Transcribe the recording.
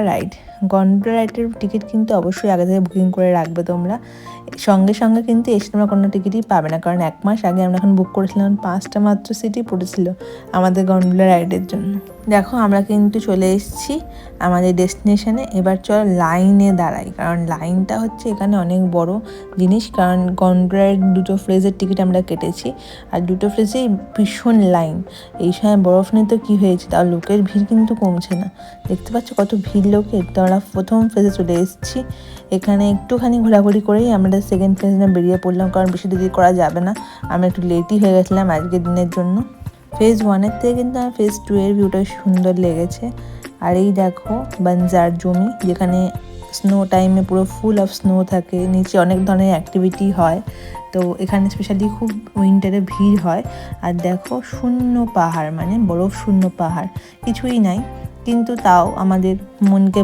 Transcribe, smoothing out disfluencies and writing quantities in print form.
Ride. Gondola রাইডের ticket কিন্তু অবশ্যই আগে থেকে বুকিং করে রাখবে তোমরা। সঙ্গে সঙ্গে কিন্তু এসে তোমরা কোনো টিকিটই পাবে না, কারণ 1 মাস আগে আমরা এখন বুক করেছিলাম, 5টা মাত্র সিটই পড়েছিল আমাদের গন্ডোলা রাইডের জন্য। দেখো আমরা কিন্তু চলে এসেছি আমাদের ডেস্টিনেশনে। এবার চল লাইনে দাঁড়াই, কারণ লাইনটা হচ্ছে এখানে অনেক বড় জিনিস, কারণ গন্ডোলার 2টো ফ্রেজের টিকিট আমরা কেটেছি, আর 2টো ফ্রেজেই ভীষণ লাইন। এই সময় বরফ নিয়ে তো কী হয়েছে, তার লোকের ভিড় কিন্তু কমছে না। দেখতে পাচ্ছ কত ভিড় লোকের। তো আমরা প্রথম ফেজে চলে এসেছি, এখানে একটুখানি ঘোরাঘুরি করেই আমরা সেকেন্ড ফেজে বেরিয়ে পড়লাম, কারণ বেশি দেরি করা যাবে না, আমরা একটু লেটই হয়ে গেছিলাম আজকের দিনের জন্য। ফেজ 1-এর থেকে কিন্তু আমার ফেজ 2 এর ভিউটা সুন্দর লেগেছে। আর এই দেখো বাঞ্জার জমি, যেখানে স্নো টাইমে পুরো ফুল অফ স্নো থাকে, নিচে অনেক ধরনের অ্যাক্টিভিটি হয়। তো এখানে স্পেশালি খুব উইন্টারে ভিড় হয়। আর দেখো শূন্য পাহাড়, মানে বরফ শূন্য পাহাড়, কিছুই নাই, কিন্তু তাও আমাদের মনকে